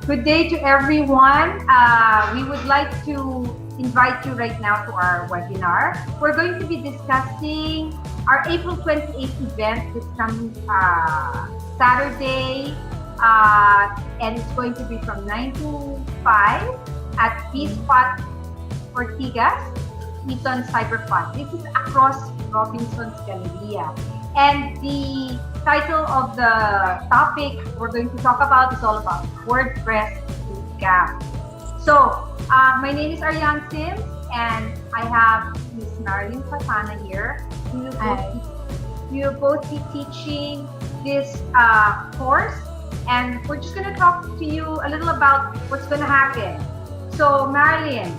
Good day to everyone. We would like to invite you right now to our webinar. We're going to be discussing our April 28th event this coming Saturday, and it's going to be from 9 to 5 at BSpot Ortigas, Eton, Cyberpod. This is across Robinson's Galleria. And the title of the topic we're going to talk about is all about WordPress Bootcamp. So, my name is Ariane Sims, and I have Ms. Marilyn Patana here. We will both be teaching this course, and we're just going to talk to you a little about what's going to happen. So, Marilyn,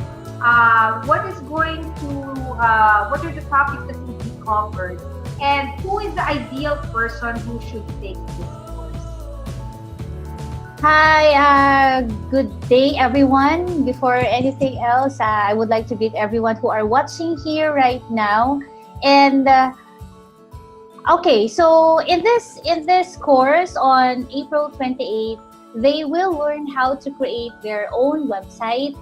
what are the topics that will be covered? And who is the ideal person who should take this course? Hi, good day everyone. Before anything else, I would like to greet everyone who are watching here right now. And okay, so in this course on April 28th, they will learn how to create their own website,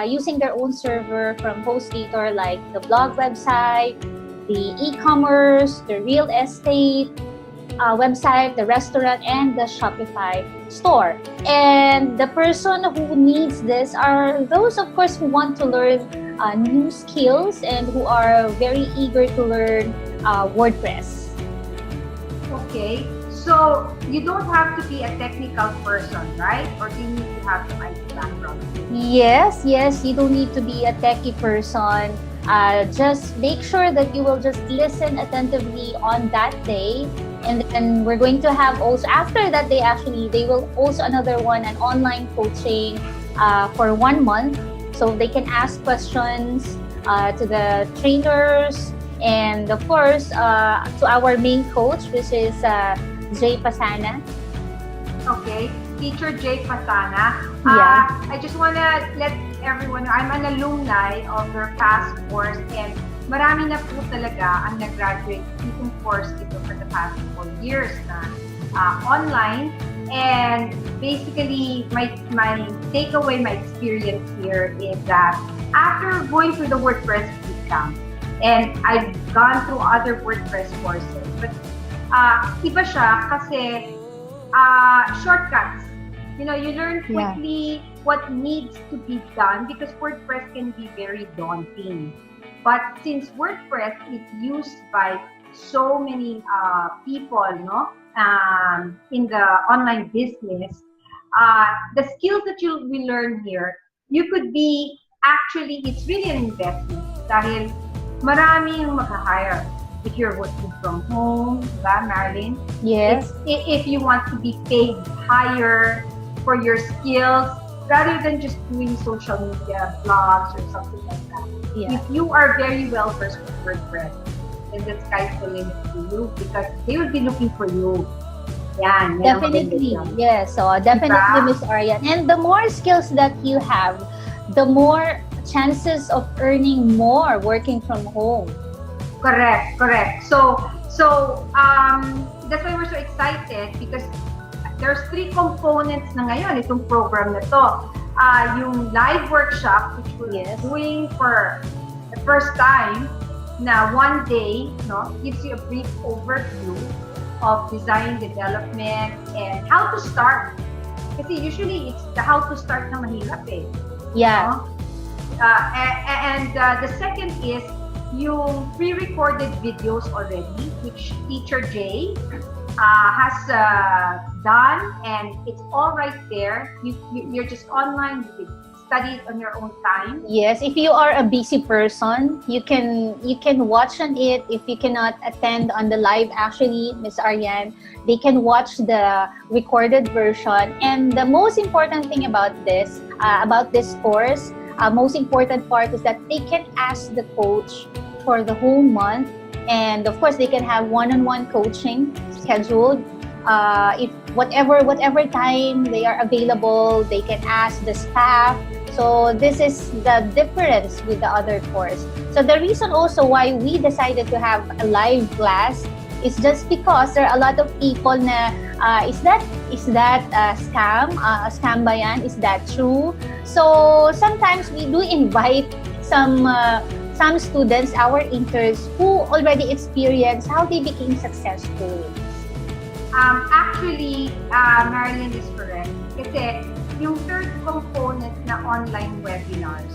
using their own server from HostGator, like the blog website, the e-commerce, the real estate website, the restaurant, and the Shopify store. And the person who needs this are those, of course, who want to learn new skills and who are very eager to learn WordPress. Okay, so you don't have to be a technical person, right? Or do you need to have some IT background? Yes, you don't need to be a techie person. Just make sure that you will just listen attentively on that day, and then we're going to have also after that day, actually they will also an online coaching for 1 month, so they can ask questions to the trainers, and of course to our main coach, which is Jay Pasana. Okay, teacher Jay Pasana. Yeah. I just want to let everyone know, I'm an alumni of their past course, and marami na po talaga ang nag-graduate itong course ito for the past 4 years na online. And basically, my takeaway, my experience here is that after going through the WordPress Bootcamp, and I've gone through other WordPress courses, but iba siya kasi shortcuts. You know, you learn quickly what needs to be done because WordPress can be very daunting. But since WordPress is used by so many people, no, in the online business, the skills that you will learn here, you could be actually, it's really an investment dahil maraming mag-hire. If you're working from home, diba, Marilyn? Yes. If you want to be paid higher for your skills, rather than just doing social media blogs or something like that. Yeah. If you are very well versed with WordPress, then the sky's the limit to you because they will be looking for you. Yan, definitely. Yes. So definitely, Miss Ariane. And the more skills that you have, the more chances of earning more working from home. Correct. So that's why we're so excited because there's 3 components na ngayon itong program na to. Yung live workshop, which we're doing for the first time, na 1 day, no, gives you a brief overview of design development and how to start. Kasi usually it's the how to start na mahirap eh. Yeah. No? And the second is yung pre-recorded videos already, which Teacher Jay has done, and it's all right there. You're just online, you can study it on your own time. Yes, if you are a busy person, you can watch on it. If you cannot attend on the live, actually, Miss Ariane, they can watch the recorded version. And the most important thing about this course, most important part is that they can ask the coach for the whole month, and of course they can have one-on-one coaching scheduled. If whatever time they are available, they can ask the staff. So this is the difference with the other course. So the reason also why we decided to have a live class is just because there are a lot of people na Is that a scam? A scam ba yan? Is that true? So sometimes we do invite some students, our interns, who already experienced how they became successful. Actually, Marilyn is correct. Kasi yung third component na online webinars,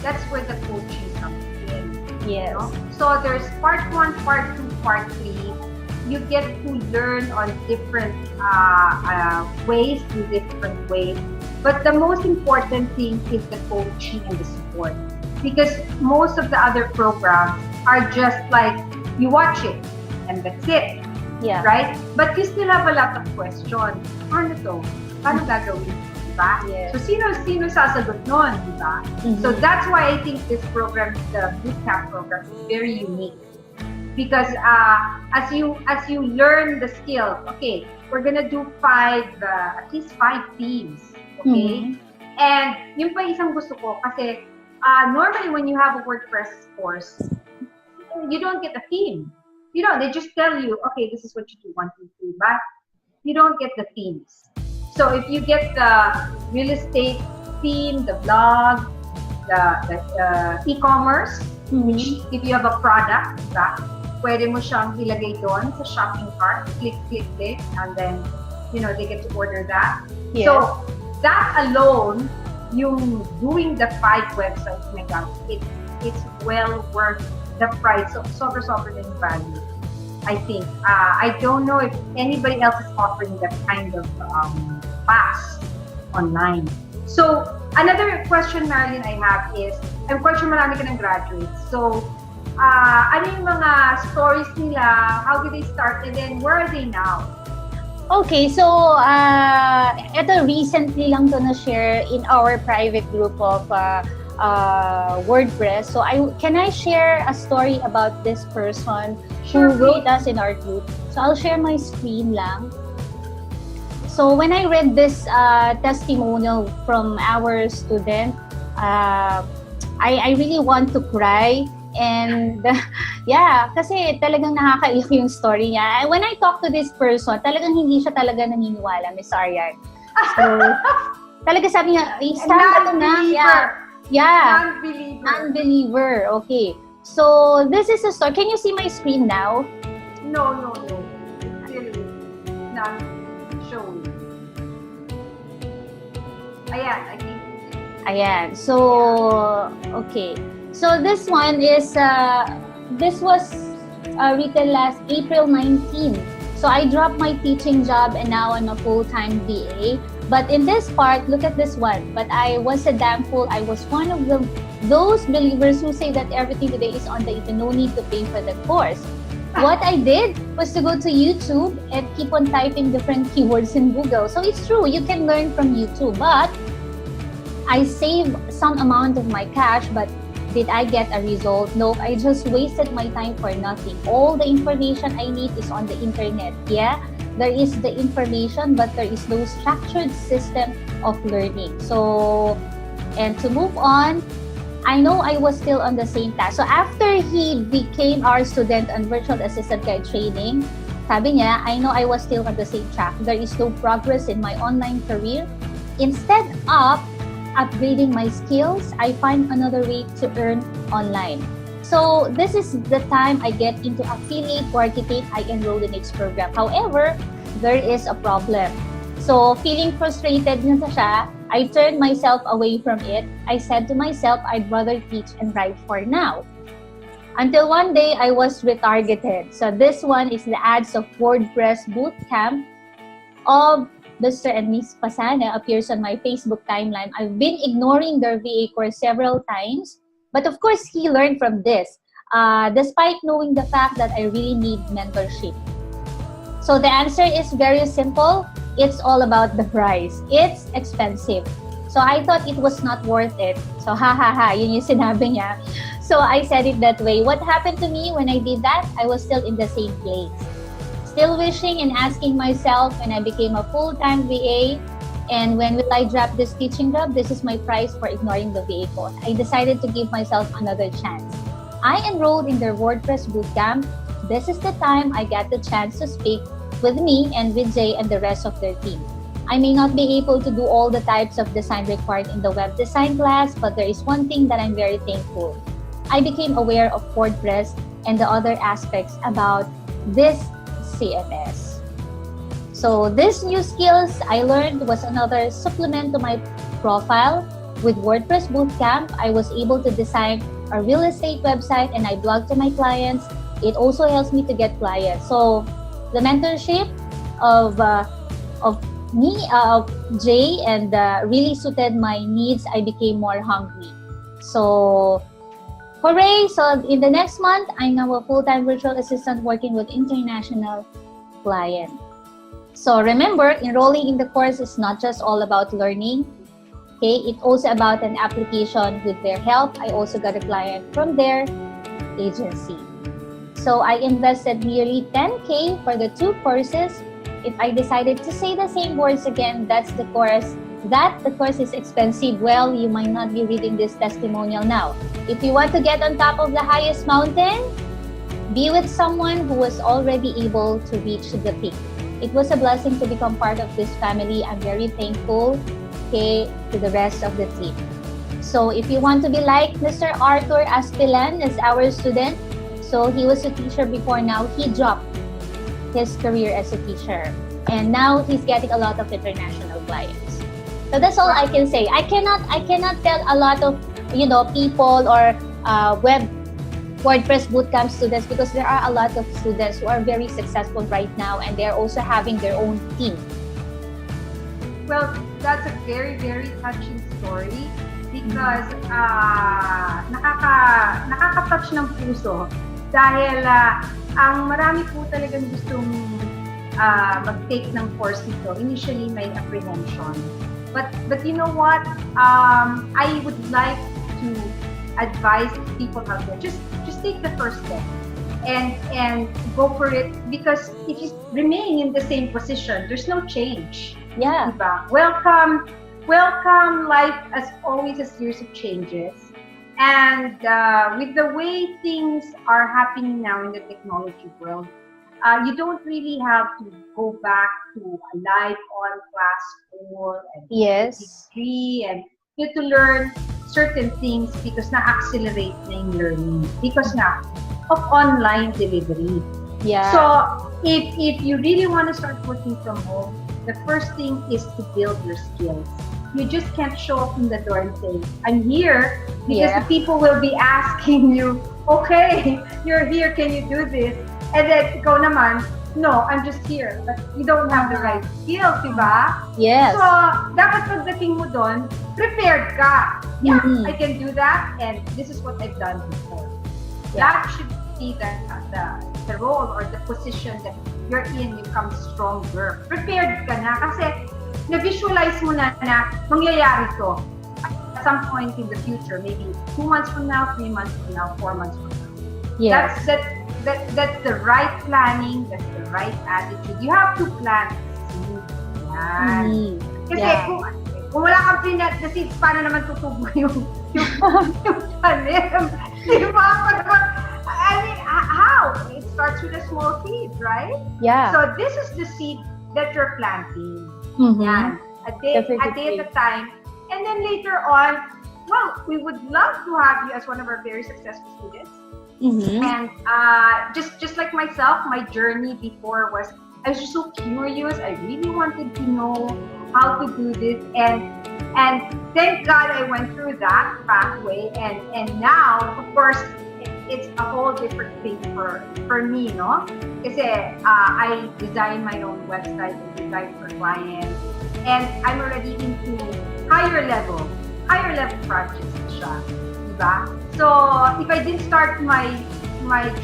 that's where the coaching comes in. Yes. No? So there's part 1, part 2, part 3. You get to learn on different ways, in different ways. But the most important thing is the coaching and the support. Because most of the other programs are just like, you watch it, and that's it. Yeah. Right? But you still have a lot of questions. Paano to? Paano gagawin? Diba? Yes. So, sino sasagot nun? Diba? Mm-hmm. So, that's why I think this program, the Bootcamp program, is very unique. Because as you learn the skills, okay, we're gonna do at least 5 themes. Okay? Mm-hmm. And yung pa isang gusto ko, kasi normally when you have a WordPress course, you don't get a theme. You know, they just tell you, okay, this is what you do, 1, 2, 3, but you don't get the themes. So if you get the real estate theme, the blog, the e-commerce, which if you have a product, diba, pwede mo siyang ilagay doon sa shopping cart, click, and then, you know, they get to order that. Yes. So that alone, yung doing the 5 websites, my God, it's well worth the price. So, sobrang value, I think. I don't know if anybody else is offering that kind of class online. So, another question, Marilyn, I have is, I'm quite sure marami ka ng graduates. So, ano yung mga stories nila? How did they start? And then, where are they now? Okay, so ito recently lang to na-share in our private group of WordPress. So can I share a story about this person Sure, who wrote us in our group? So I'll share my screen lang. So when I read this testimonial from our student, I really want to cry. And yeah, kasi talagang nakakaiyak yung story niya. When I talk to this person, talagang hindi siya talaga naniniwala, Miss Aryan. So, talaga sabi niya, scam na. Yeah. Non-believer. Okay. So, this is a story. Can you see my screen now? No. Still not showing. Ayan, I think. Ayan. So, okay. So this one is, this was written last April 19. So I dropped my teaching job and now I'm a full-time VA. But in this part, look at this one. But I was a damn fool. I was one of those believers who say that everything today is on the internet, no need to pay for the course. What I did was to go to YouTube and keep on typing different keywords in Google. So it's true, you can learn from YouTube. But I saved some amount of my cash, but did I get a result? No, I just wasted my time for nothing. All the information I need is on the internet. Yeah, there is the information, but there is no structured system of learning. So, and to move on, I know I was still on the same task. So after he became our student on virtual assistant guide training, sabi niya, I know I was still on the same track. There is no progress in my online career. Instead of upgrading my skills, I find another way to earn online. So this is the time I get into affiliate marketing. I enrolled in its program. However, there is a problem. So feeling frustrated na siya, I turned myself away from it. I said to myself, I'd rather teach and write for now. Until one day, I was retargeted. So this one is the ads of WordPress Bootcamp of Mr. and Miss Pasana appears on my Facebook timeline. I've been ignoring their VA course several times, but of course, he learned from this, despite knowing the fact that I really need mentorship. So the answer is very simple. It's all about the price. It's expensive. So I thought it was not worth it. So yun yung sinabi niya. So I said it that way. What happened to me when I did that? I was still in the same place. Still wishing and asking myself when I became a full-time VA, and when will I drop this teaching job? This is my price for ignoring the VA course. I decided to give myself another chance. I enrolled in their WordPress Bootcamp. This is the time I got the chance to speak with me and with Jay and the rest of their team. I may not be able to do all the types of design required in the web design class, but there is one thing that I'm very thankful. I became aware of Wordpress and the other aspects about this CMS. So these new skills I learned was another supplement to my profile. With WordPress Bootcamp, I was able to design a real estate website and I blog to my clients. It also helps me to get clients. So the mentorship of me, Jay, and really suited my needs. I became more hungry. So hooray! So in the next month, I'm now a full-time virtual assistant working with international clients. So remember, enrolling in the course is not just all about learning. Okay, it's also about an application with their help. I also got a client from their agency. So I invested nearly 10K for the 2 courses. If I decided to say the same words again, that's the course. That the course is expensive. Well, you might not be reading this testimonial now. If you want to get on top of the highest mountain, be with someone who was already able to reach the peak. It was a blessing to become part of this family. I'm very thankful, okay, to the rest of the team. So if you want to be like Mr. Arthur Aspilan as our student, so he was a teacher before, now he dropped his career as a teacher. And now he's getting a lot of international clients. So that's all I can say. I cannot tell a lot of, people or WordPress Bootcamp students, because there are a lot of students who are very successful right now and they're also having their own team. Well, that's a very, very touching story because nakaka-touch ng puso dahil ang marami po talagang gustong mag-take ng course nito. Initially, may apprehension. But you know what? I would like to advise people out there, just take the first step and go for it, because if you remain in the same position, there's no change. Yeah. Diba? Welcome. Life as always a series of changes, and with the way things are happening now in the technology world, you don't really have to go back to a live on-class school and degree, and you have to learn certain things because na-accelerate na yung learning because na of online delivery. Yeah. So if you really want to start working from home, the first thing is to build your skills. You just can't show up in the door and say, I'm here, because the people will be asking you, okay, you're here, can you do this? And then ikaw naman, no, I'm just here. But you don't have the right skills, diba? Yes. So, dapat pagdating mo doon, prepared ka. Yeah, I can do that, and this is what I've done before. Yeah. That should be the role or the position that you're in. You become stronger. Prepared ka na kasi na-visualize mo na mangyayari to at some point in the future, maybe 2 months from now, 3 months from now, 4 months from now. Yes. That's the right planning, that's the right attitude. You have to plan. Yan. Kasi kung wala kang plant the seeds, paano naman tutubo yung tanim? Diba? I mean, how? It starts with a small seed, right? Yeah. So this is the seed that you're planting. Mm-hmm. A day at a time. And then later on, well, we would love to have you as one of our very successful students. Mm-hmm. And just like myself, my journey before was, I was just so curious. I really wanted to know how to do this, and thank God I went through that pathway. And now, of course, it's a whole different thing for me, no? Kasi I design my own website and design for clients, and I'm already into higher level projects siya, diba? So if I didn't start my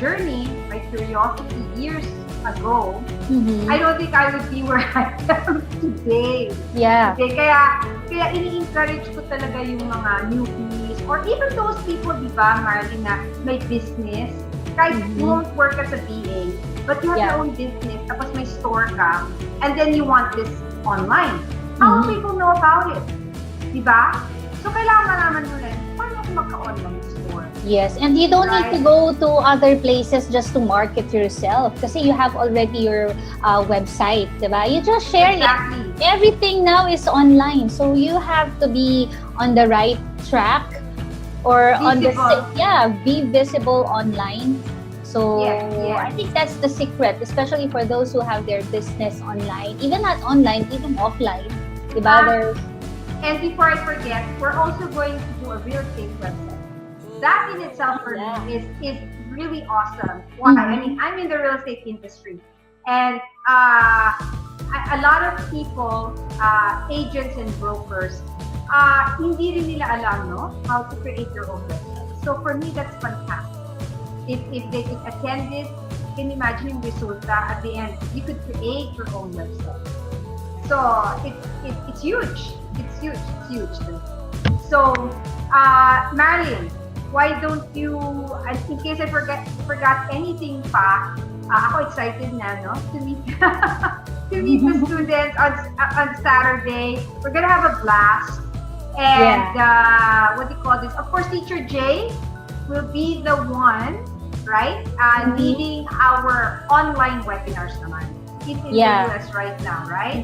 journey, my curiosity years ago, I don't think I would be where I am today. Yeah. Okay, kaya ini-encourage ko talaga yung mga newbies or even those people, di ba, Marlene, na may business. Kahit you won't work as a BA, but you have your own business, tapos may store ka, and then you want this online. How will people know about it? Di ba? So kailangan malaman mo rin, paano ako magka-online store? Yes, and you don't need to Right. go to other places just to market yourself kasi you have already your website, diba? You just share it. Exactly. Everything now is online, so you have to be on the right track or Visible. be visible online. So Yes, yes. I think that's the secret, especially for those who have their business online, even not online, even offline, diba? There's And before I forget, we're also going to do a real estate website. That in itself for me is really awesome. Why? I mean, I'm in the real estate industry, and a lot of people, agents and brokers, hindi rin nila alam, no, how to create their own website. So for me, that's fantastic. If they could attend this, can you imagine yung resulta at the end? You could create your own website. So it's huge. It's huge. It's huge. So, Marilyn, why don't you, in case I forgot anything pa, ako excited na, no, to meet to meet the students on Saturday. We're gonna have a blast. And what do you call this? Of course, Teacher Jay will be the one, right, leading our online webinars naman. He's in the US right now, right?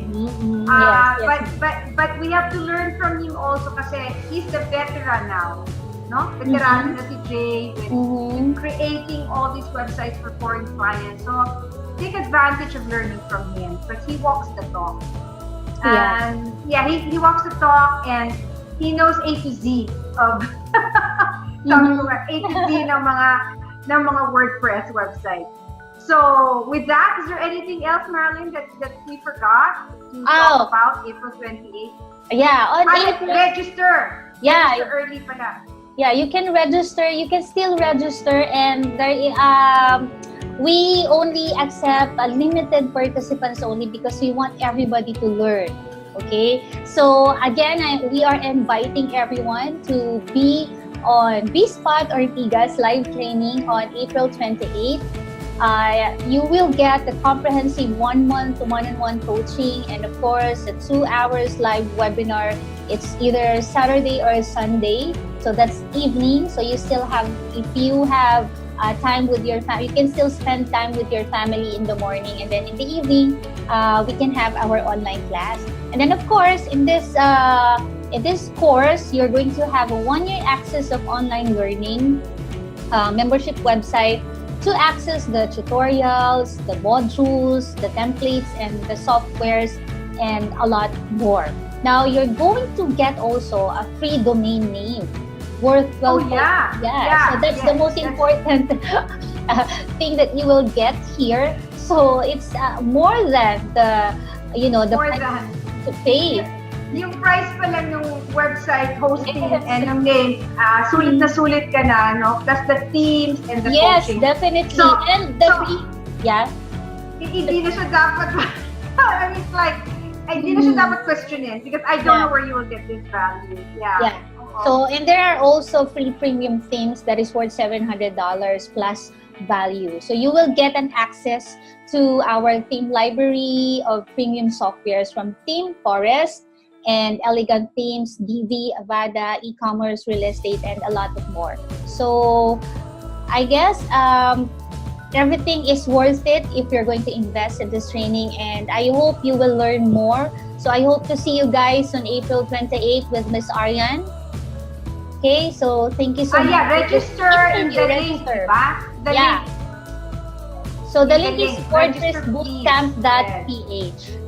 But we have to learn from him also kasi he's the veteran now, no? Veteran na si Jay with creating all these websites for foreign clients. So take advantage of learning from him because he walks the talk. And he walks the talk and he knows A to Z of A to Z ng mga WordPress websites. So, with that, is there anything else, Marilyn, that we forgot to talk about April 28th? Yeah, on April. Register. Yeah. Register early pala. Yeah, you can register. You can still register, and there, we only accept limited participants only because we want everybody to learn. Okay, so again, we are inviting everyone to be on BSpot Ortigas live training on April 28th. You will get the comprehensive 1 month one-on-one coaching and of course the 2 hours live webinar. It's either Saturday or Sunday, so that's evening. So you still have, if you have time with your family, you can still spend time with your family in the morning, and then in the evening we can have our online class. And then of course in this course you're going to have a 1-year access of online learning, membership website, to access the tutorials, the modules, the templates, and the softwares, and a lot more. Now, you're going to get also a free domain name worth So that's the most important thing that you will get here. So it's more than the price to pay. Yung price pa lang ng website hosting and ng name, sulit na sulit ka na, no? Plus the teams and the coaching. Yes, definitely. So, and the free, hindi na siya dapat, I mean, it's like, hindi na siya dapat questionin because I don't know where you will get this value. Yeah. So, and there are also free premium themes that is worth $700 plus value. So you will get an access to our theme library of premium softwares from Theme Forest and Elegant Themes, DV, Avada, e-commerce, real estate, and a lot of more. So I guess everything is worth it if you're going to invest in this training, and I hope you will learn more. So I hope to see you guys on April 28th with Miss Arian. Okay, so thank you so much. Register in the link, diba? The link. So the link is wordpressbootcamp.ph.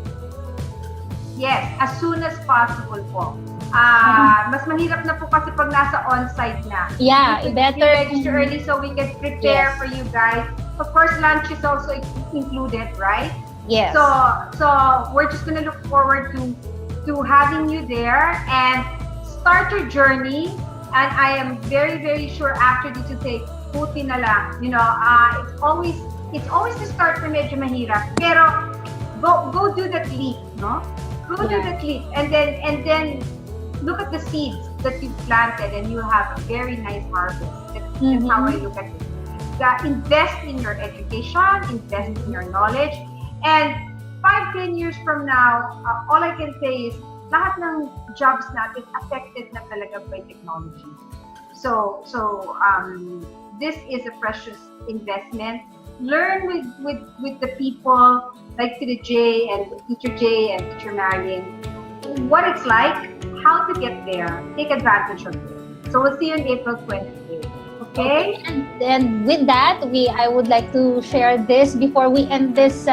Yes, as soon as possible po. Mas mahirap na po kasi pag nasa on-site na. Yeah, better register early so we can prepare for you guys. Of course, lunch is also included, right? Yes. So we're just gonna look forward to having you there and start your journey. And I am very, very sure after this to say, puti na lang. You know, it's always to start na medyo mahirap. Pero go do that leap, no? Go do that leap, and then look at the seeds that you've planted, and you'll have a very nice harvest. That's how I look at it. Invest in your education, invest in your knowledge, and 5-10 years from now, all I can say is lahat ng jobs natin affected na talaga by technology. This is a precious investment. Learn with the people like Teacher J and Teacher Marion what it's like, how to get there. Take advantage of it. So we'll see you on April 28th. Okay? And with that, I would like to share this before we end this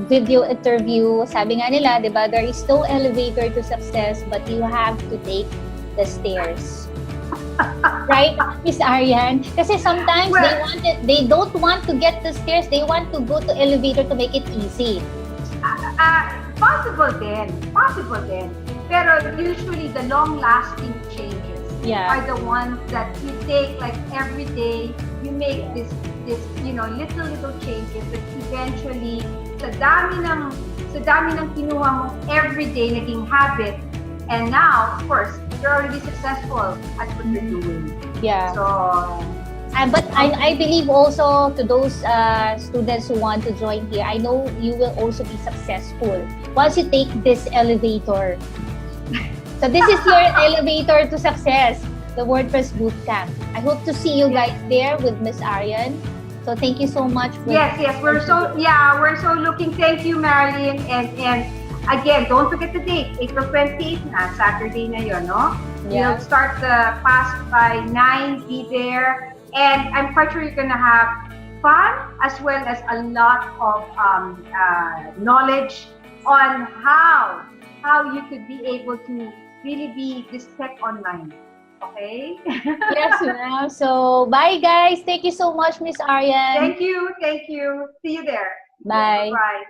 video interview. Sabi nga nila, di ba, there is no elevator to success, but you have to take the stairs. Right, Miss Arian? Kasi sometimes they don't want to get the stairs, they want to go to elevator to make it easy. Possible din. Pero usually the long-lasting changes are the ones that you take like every day. You make this little changes that eventually sa dami ng kinuha mo every day naging habit. And now, of course, you're already successful at what you're doing. Yeah. So, but I believe also to those students who want to join here, I know you will also be successful once you take this elevator. So this is your elevator to success, the WordPress Bootcamp. I hope to see you guys there with Miss Arian. So thank you so much. Yes, we're so looking. Thank you, Marilyn, and again, don't forget the date, April 28th na, Saturday na yun, no? Yeah. We'll start the class by 9, be there, and I'm quite sure you're gonna have fun as well as a lot of knowledge on how you could be able to really be this tech online. Okay? Yes, ma'am. So, bye guys. Thank you so much, Miss Arian. Thank you. See you there. Bye. Bye.